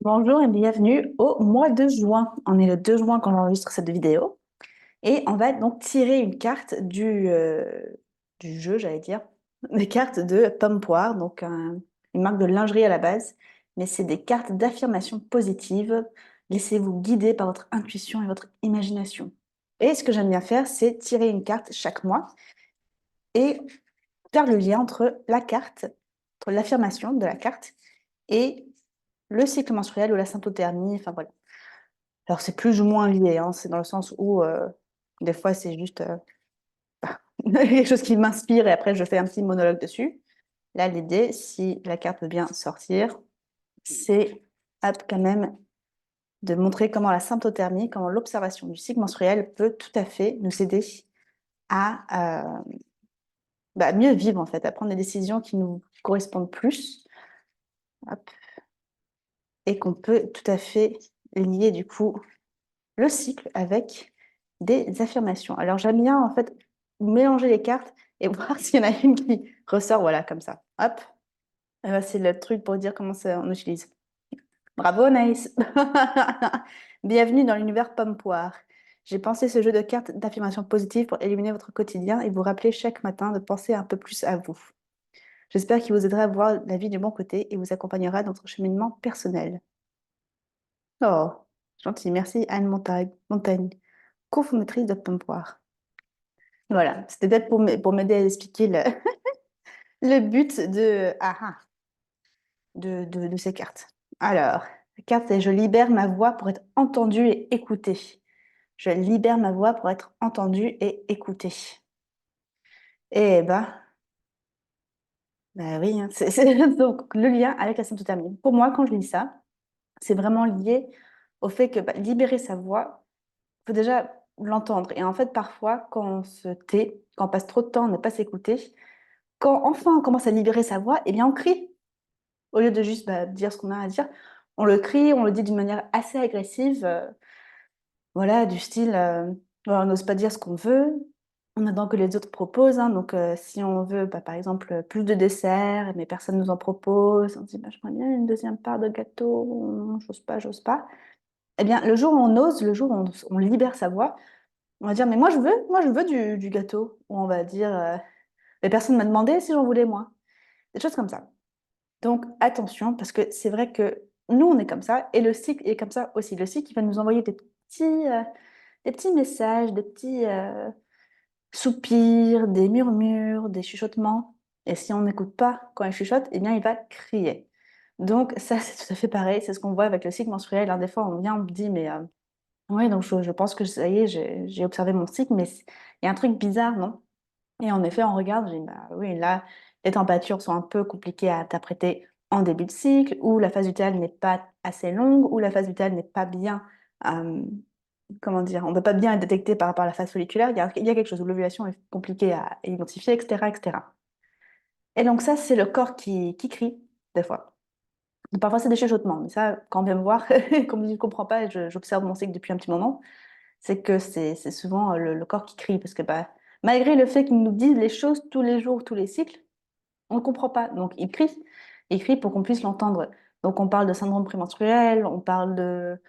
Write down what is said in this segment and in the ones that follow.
Bonjour et bienvenue au mois de juin. On est le 2 juin quand j'enregistre cette vidéo et on va donc tirer une carte du jeu, j'allais dire, des cartes de Pomme Poire, donc une marque de lingerie à la base, mais c'est des cartes d'affirmation positive. Laissez-vous guider par votre intuition et votre imagination. Et ce que j'aime bien faire, c'est tirer une carte chaque mois et faire le lien entre la carte, entre l'affirmation de la carte et le cycle menstruel ou la symptothermie, enfin voilà. Alors, c'est plus ou moins lié, hein, c'est dans le sens où des fois, c'est juste quelque chose qui m'inspire et après, je fais un petit monologue dessus. Là, l'idée, si la carte veut bien sortir, c'est hop, quand même de montrer comment la symptothermie, comment l'observation du cycle menstruel peut tout à fait nous aider à mieux vivre, en fait, à prendre des décisions qui nous correspondent plus, hop, et qu'on peut tout à fait lier, du coup, le cycle avec des affirmations. Alors j'aime bien en fait mélanger les cartes et voir s'il y en a une qui ressort, voilà, comme ça. Hop, et ben, c'est le truc pour dire comment ça, on utilise. Bravo, Naïs. Bienvenue dans l'univers pomme-poire. J'ai pensé ce jeu de cartes d'affirmations positives pour éliminer votre quotidien et vous rappeler chaque matin de penser un peu plus à vous. J'espère qu'il vous aidera à voir la vie du bon côté et vous accompagnera dans votre cheminement personnel. Oh, gentil, merci Anne Montaigne, cofondatrice de Pomme-Poire. Voilà, c'était peut-être pour m'aider à expliquer le but de ces cartes. Alors, la carte c'est Je libère ma voix pour être entendue et écoutée. Je libère ma voix pour être entendue et écoutée. Eh ben oui, hein, donc le lien avec la symptothermie. Pour moi, quand je lis ça, c'est vraiment lié au fait que libérer sa voix, il faut déjà l'entendre. Et en fait, parfois, quand on se tait, quand on passe trop de temps à ne pas s'écouter, quand enfin on commence à libérer sa voix, eh bien on crie. Au lieu de juste dire ce qu'on a à dire, on le crie, on le dit d'une manière assez agressive, voilà, du style, voilà, on n'ose pas dire ce qu'on veut, on attend que les autres proposent, hein, donc si on veut, par exemple, plus de desserts, mais personne nous en propose, on se dit, j'aimerais bien une deuxième part de gâteau, j'ose pas, j'ose pas. Eh bien, le jour où on ose, le jour où on libère sa voix, on va dire, mais moi je veux du gâteau. Ou on va dire, mais personne ne m'a demandé si j'en voulais moi. Des choses comme ça. Donc attention, parce que c'est vrai que nous, on est comme ça, et le cycle est comme ça aussi. Le cycle, il va nous envoyer des petits messages, des petits soupirs, des murmures, des chuchotements. Et si on n'écoute pas quand il chuchote, eh bien, il va crier. Donc ça, c'est tout à fait pareil. C'est ce qu'on voit avec le cycle menstruel, hein. Des fois, on vient, on me dit, mais oui, donc je pense que ça y est, j'ai observé mon cycle, mais il y a un truc bizarre, non? Et en effet, on regarde, je dis, oui, là, les températures sont un peu compliquées à interpréter en début de cycle, ou la phase lutéale n'est pas assez longue, ou la phase lutéale n'est pas bien, euh, comment dire, on ne peut pas bien être détecté par rapport à la phase folliculaire, il y a quelque chose où l'ovulation est compliquée à identifier, etc., etc. Et donc ça, c'est le corps qui crie, des fois. Donc, parfois, c'est des chuchotements, mais ça, quand on vient me voir, comme je ne comprends pas, j'observe mon cycle depuis un petit moment, c'est que c'est souvent le corps qui crie, parce que malgré le fait qu'il nous dise les choses tous les jours, tous les cycles, on ne comprend pas. Donc il crie pour qu'on puisse l'entendre. Donc on parle de syndrome prémenstruel, on parle de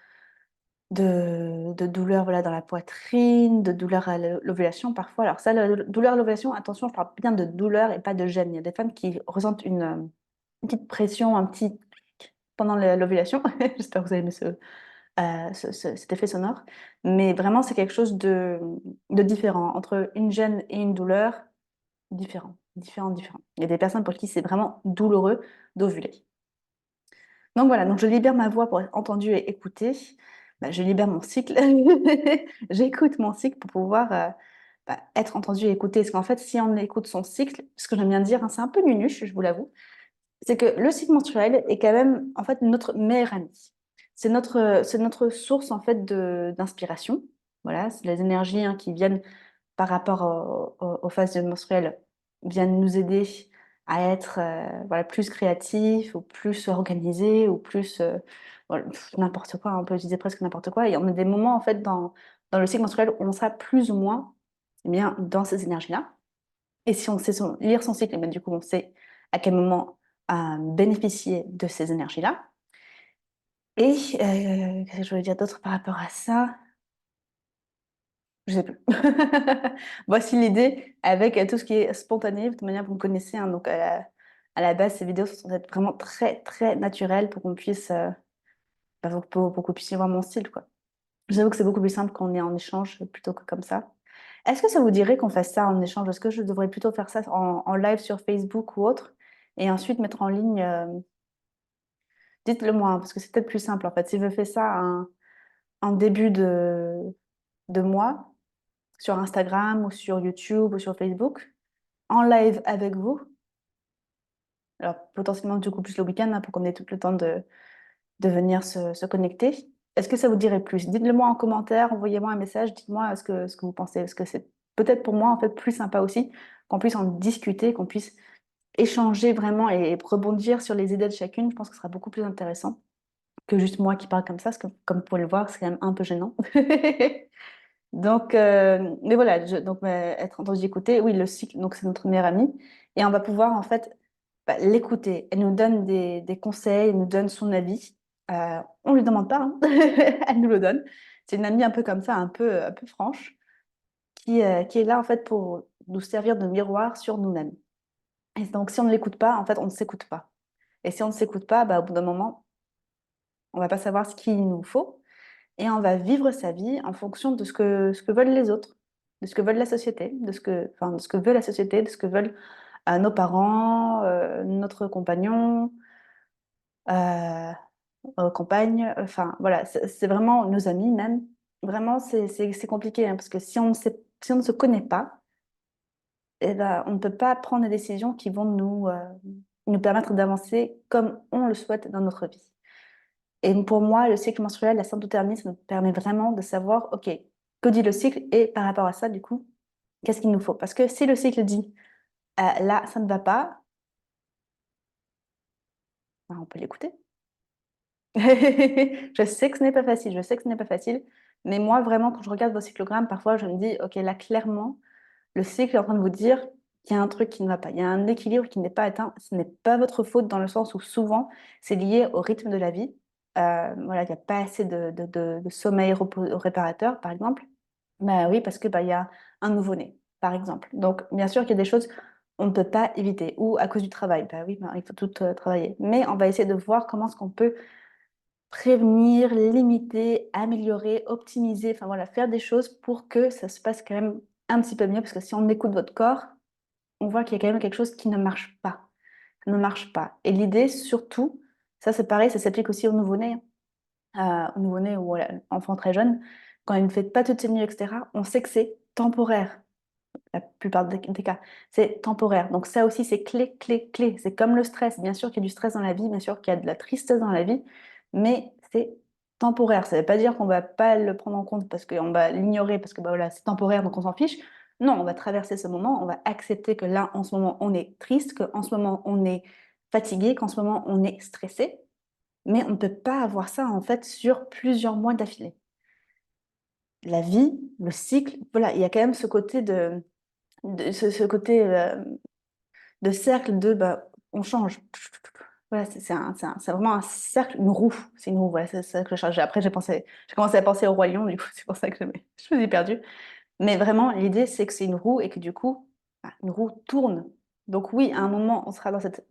douleurs voilà, dans la poitrine, de douleurs à l'ovulation parfois. Alors ça, la douleur à l'ovulation, attention, je parle bien de douleur et pas de gêne. Il y a des femmes qui ressentent une petite pression, un petit pendant l'ovulation. J'espère que vous avez aimé cet effet sonore. Mais vraiment, c'est quelque chose de différent. Entre une gêne et une douleur, différent, différent, différent. Il y a des personnes pour qui c'est vraiment douloureux d'ovuler. Donc voilà, donc je libère ma voix pour être entendue et écoutée. Je libère mon cycle. J'écoute mon cycle pour pouvoir être entendue et écoutée. Parce qu'en fait, si on écoute son cycle, ce que j'aime bien dire, hein, c'est un peu nunuche, je vous l'avoue, c'est que le cycle menstruel est quand même en fait notre meilleur ami. C'est notre source en fait d'inspiration. Voilà, c'est les énergies hein, qui viennent par rapport aux phases menstruelles viennent nous aider à être voilà, plus créatifs ou plus organisés ou plus voilà, n'importe quoi, on peut utiliser presque n'importe quoi. Et on a des moments en fait dans le cycle menstruel où on sera plus ou moins eh bien, dans ces énergies-là. Et si on sait lire son cycle, eh bien, du coup on sait à quel moment bénéficier de ces énergies-là. Et qu'est-ce que je voulais dire d'autre par rapport à ça? Je sais plus. Voici l'idée avec tout ce qui est spontané. De toute manière, vous me connaissez, hein, donc à la base, ces vidéos sont censées être vraiment très, très naturelles pour qu'on puisse, bah, pour que vous puissiez voir mon style, quoi. J'avoue que c'est beaucoup plus simple quand on est en échange plutôt que comme ça. Est-ce que ça vous dirait qu'on fasse ça en échange? Est-ce que je devrais plutôt faire ça en live sur Facebook ou autre et ensuite mettre en ligne, dites-le moi, hein, parce que c'est peut-être plus simple en fait. Si je fais ça en début de mois sur Instagram ou sur YouTube ou sur Facebook, en live avec vous, alors potentiellement du coup plus le week-end hein, pour qu'on ait tout le temps de venir se connecter. Est-ce que ça vous dirait plus? Dites-le moi en commentaire, envoyez-moi un message, dites-moi ce que vous pensez. Parce que c'est peut-être pour moi en fait plus sympa aussi qu'on puisse en discuter, qu'on puisse échanger vraiment et rebondir sur les idées de chacune. Je pense que ce sera beaucoup plus intéressant que juste moi qui parle comme ça, parce que comme vous pouvez le voir, c'est quand même un peu gênant. Donc, mais voilà, donc être entendu écouter, oui, le cycle, donc c'est notre meilleure amie, et on va pouvoir en fait bah, l'écouter. Elle nous donne des conseils, elle nous donne son avis. On lui demande pas, hein. Elle nous le donne. C'est une amie un peu comme ça, un peu franche, qui est là en fait pour nous servir de miroir sur nous-mêmes. Et donc, si on ne l'écoute pas, en fait, on ne s'écoute pas. Et si on ne s'écoute pas, bah, au bout d'un moment, on va pas savoir ce qu'il nous faut et on va vivre sa vie en fonction de ce que veulent les autres, de ce que veut la société, de ce que veut la société, de ce que veulent nos parents, notre compagnon, euh, compagne, enfin voilà, c'est vraiment nos amis même. Vraiment, c'est compliqué hein, parce que si on ne se connaît pas, eh ben, on ne peut pas prendre des décisions qui vont nous permettre d'avancer comme on le souhaite dans notre vie. Et pour moi, le cycle menstruel, la symptothermie, ça nous permet vraiment de savoir, OK, que dit le cycle et par rapport à ça, du coup, qu'est-ce qu'il nous faut? Parce que si le cycle dit, là, ça ne va pas, ben, on peut l'écouter. Je sais que ce n'est pas facile, je sais que ce n'est pas facile, mais moi, vraiment, quand je regarde vos cyclogrammes, parfois, je me dis, OK, là, clairement, le cycle est en train de vous dire qu'il y a un truc qui ne va pas, il y a un équilibre qui n'est pas atteint. Ce n'est pas votre faute dans le sens où souvent, c'est lié au rythme de la vie. Voilà, il n'y a pas assez de sommeil réparateur, par exemple. Bah oui, parce que bah, il y a un nouveau-né, par exemple. Donc, bien sûr qu'il y a des choses on ne peut pas éviter, ou à cause du travail. Bah oui, bah, il faut tout travailler. Mais on va essayer de voir comment est-ce qu'on peut prévenir, limiter, améliorer, optimiser, enfin voilà, faire des choses pour que ça se passe quand même un petit peu mieux, parce que si on écoute votre corps, on voit qu'il y a quand même quelque chose qui ne marche pas. Ça ne marche pas. Et l'idée, surtout, ça c'est pareil, ça s'applique aussi au nouveau-né ou à l'enfant très jeune, quand il ne fait pas toutes ses nuits, etc., on sait que c'est temporaire, la plupart des cas. C'est temporaire. Donc ça aussi, c'est clé, clé, clé. C'est comme le stress. Bien sûr qu'il y a du stress dans la vie, bien sûr qu'il y a de la tristesse dans la vie, mais c'est temporaire. Ça ne veut pas dire qu'on ne va pas le prendre en compte parce qu'on va l'ignorer, parce que bah, voilà, c'est temporaire, donc on s'en fiche. Non, on va traverser ce moment, on va accepter que là, en ce moment, on est triste, qu'en ce moment, on est fatigué, qu'en ce moment, on est stressé, mais on ne peut pas avoir ça, en fait, sur plusieurs mois d'affilée. La vie, le cycle, voilà, il y a quand même ce côté ce côté de cercle de bah, on change. Voilà, c'est vraiment un cercle, une roue. C'est une roue, voilà, c'est ça que je cherchais. Après, j'ai commencé à penser au roi lion, du coup, c'est pour ça que je me suis perdue. Mais vraiment, l'idée, c'est que c'est une roue et que du coup, bah, une roue tourne. Donc oui, à un moment, on sera dans cette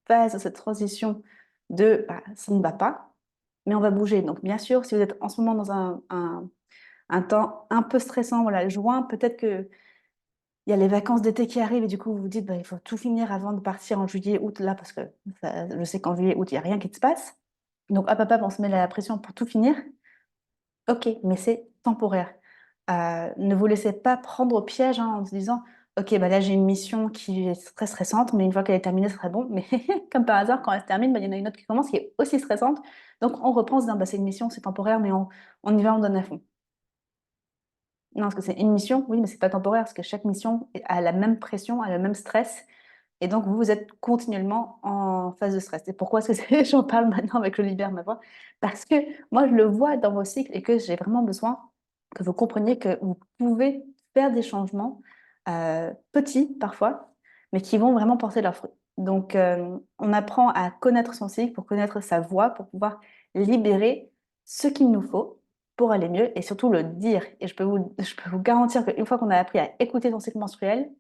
phase, cette transition de bah, ça ne va pas, mais on va bouger. Donc bien sûr, si vous êtes en ce moment dans un temps un peu stressant, voilà, juin, peut-être que il y a les vacances d'été qui arrivent et du coup, vous vous dites, bah, il faut tout finir avant de partir en juillet, août, là, parce que je sais qu'en juillet, août, il n'y a rien qui se passe. Donc, hop, hop, hop, on se met la pression pour tout finir. Ok, mais c'est temporaire. Ne vous laissez pas prendre au piège hein, en se disant, ok, bah là, j'ai une mission qui est très stressante, mais une fois qu'elle est terminée, ce serait bon. Mais comme par hasard, quand elle se termine, bah, il y en a une autre qui commence qui est aussi stressante. Donc, on reprend en se disant, bah, c'est une mission, c'est temporaire, mais on y va, on donne à fond. Non, parce que c'est une mission, oui, mais c'est pas temporaire, parce que chaque mission a la même pression, a le même stress, et donc vous, vous êtes continuellement en phase de stress. Et pourquoi est-ce que j'en parle maintenant avec le libère ma voix? Parce que moi, je le vois dans vos cycles et que j'ai vraiment besoin que vous compreniez que vous pouvez faire des changements, petits parfois, mais qui vont vraiment porter leurs fruits. Donc, on apprend à connaître son cycle pour connaître sa voix, pour pouvoir libérer ce qu'il nous faut pour aller mieux et surtout le dire. Et je peux vous garantir qu'une fois qu'on a appris à écouter son cycle menstruel,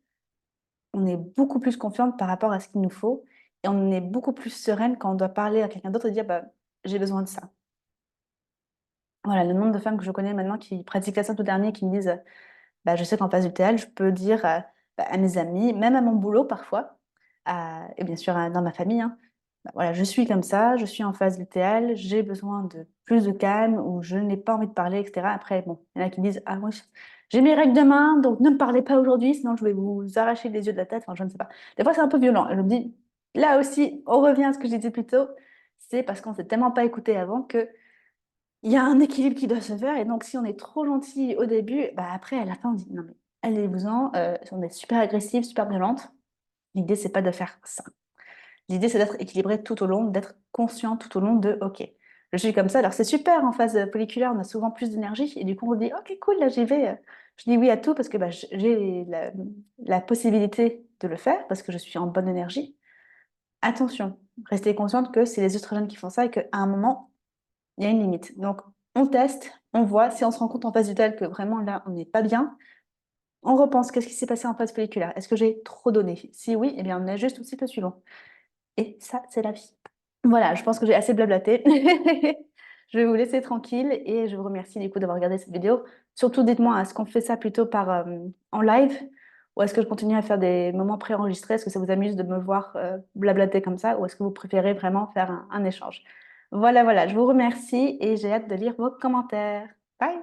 on est beaucoup plus confiante par rapport à ce qu'il nous faut et on est beaucoup plus sereine quand on doit parler à quelqu'un d'autre et dire bah, j'ai besoin de ça. Voilà, le nombre de femmes que je connais maintenant qui pratiquent ça tout dernier, qui me disent bah, je sais qu'en phase lutéale, je peux dire bah, à mes amis, même à mon boulot parfois, et bien sûr dans ma famille, hein, bah, voilà, je suis comme ça, je suis en phase lutéale, j'ai besoin de plus de calme ou je n'ai pas envie de parler, etc. Après, bon, il y en a qui disent, ah moi, j'ai mes règles demain, donc ne me parlez pas aujourd'hui, sinon je vais vous arracher les yeux de la tête, enfin je ne sais pas. Des fois, c'est un peu violent. Et je me dis, là aussi, on revient à ce que je disais plus tôt, c'est parce qu'on ne s'est tellement pas écouté avant que il y a un équilibre qui doit se faire. Et donc, si on est trop gentil au début, bah après, à la fin, on dit non, mais allez-vous-en, on est super agressive, super violente. L'idée, c'est pas de faire ça. L'idée, c'est d'être équilibré tout au long, d'être conscient tout au long de OK, je suis comme ça. Alors, c'est super en phase folliculaire, on a souvent plus d'énergie. Et du coup, on dit OK, cool, là, j'y vais. Je dis oui à tout parce que bah, j'ai la possibilité de le faire parce que je suis en bonne énergie. Attention, restez consciente que c'est les oestrogènes qui font ça et qu'à un moment, il y a une limite. Donc, on teste, on voit. Si on se rend compte en phase lutéale que vraiment là, on n'est pas bien, on repense qu'est-ce qui s'est passé en phase folliculaire. Est-ce que j'ai trop donné? Si oui, eh bien, on ajuste au cycle suivant. Et ça, c'est la vie. Voilà, je pense que j'ai assez blablaté. Je vais vous laisser tranquille et je vous remercie du coup d'avoir regardé cette vidéo. Surtout, dites-moi, est-ce qu'on fait ça plutôt en live ou est-ce que je continue à faire des moments préenregistrés? Est-ce que ça vous amuse de me voir blablater comme ça ou est-ce que vous préférez vraiment faire un échange? Voilà, voilà, je vous remercie et j'ai hâte de lire vos commentaires. Bye!